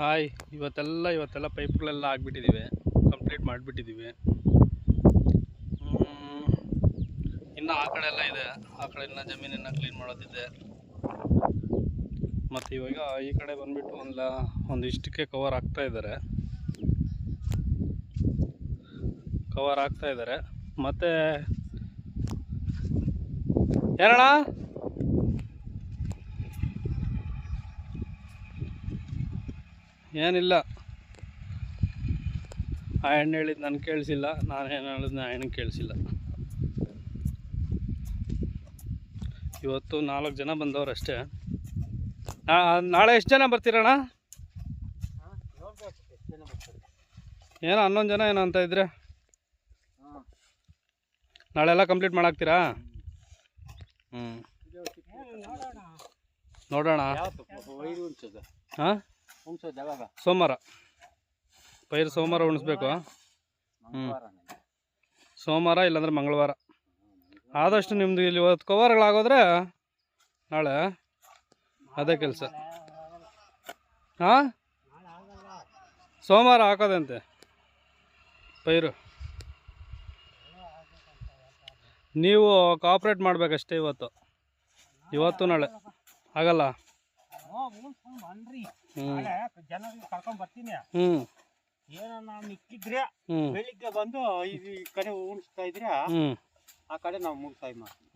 Hi, ಇವತ್ತೆಲ್ಲ ಪೈಪ್ಗಳೆಲ್ಲ ಆಗಿಬಿಟ್ಟಿದ್ದೀವಿ, complete ಮಾಡಿಬಿಟ್ಟಿದ್ದೀವಿ. ಇನ್ನು ಆ ಕಡೆ ಎಲ್ಲ ಇದೆ, ಆ ಕಡೆ ಇನ್ನು ಜಮೀನನ್ನು ಕ್ಲೀನ್ ಮಾಡೋದಿದೆ. ಮತ್ತು ಇವಾಗ ಈ ಕಡೆ ಬಂದುಬಿಟ್ಟು ಒಂದು ಇಷ್ಟಕ್ಕೆ ಕವರ್ ಆಗ್ತಾ ಇದ್ದಾರೆ. ಮತ್ತು ಏನಣ್ಣ ಏನಿಲ್ಲ, ಆ ಹೆಣ್ಣು ಹೇಳಿದ್ದು ನನಗೆ ಕೇಳಿಸಿಲ್ಲ, ನಾನೇನು ಹೇಳಿದ್ದು ನಾ ಹೆಣ್ಣಿಗೆ ಕೇಳಿಸಿಲ್ಲ. ಇವತ್ತು 4 ಜನ ಬಂದವರಷ್ಟೇ. ನಾಳೆ ಎಷ್ಟು ಜನ ಬರ್ತೀರಣ್ಣ? ಏನೋ 11 ಜನ ಏನೋ ಅಂತ ಇದ್ರೆ ನಾಳೆ ಎಲ್ಲ ಕಂಪ್ಲೀಟ್ ಮಾಡಾಕ್ತೀರಾ? ನೋಡೋಣ. ಹಾಂ, ಸೋಮವಾರ ಪೈರು ಸೋಮವಾರ ಉಣಿಸ್ಬೇಕು. ಸೋಮವಾರ ಇಲ್ಲಾಂದ್ರೆ ಮಂಗಳವಾರ. ಆದಷ್ಟು ನಿಮ್ಮದು ಇಲ್ಲಿ ಇವತ್ತು ಕವರ್ಗಳಾಗೋದ್ರೆ ನಾಳೆ ಅದೇ ಕೆಲಸ. ಹಾಂ, ಸೋಮವಾರ ಹಾಕೋದಂತೆ ಪೈರು. ನೀವು ಕೋಆಪ್ರೇಟ್ ಮಾಡಬೇಕಷ್ಟೇ. ಇವತ್ತು ನಾಳೆ ಆಗಲ್ಲ. ಬೆಳಿಗ್ಗೆ ಬಂದು ಈ ಕಡೆ ಉಣಿಸ್ತಾ ಇದ್ರೆ ಆ ಕಡೆ ನಾವು ಮುಗಿಸ್ತಾ ಮಾಡ್ತೀವಿ.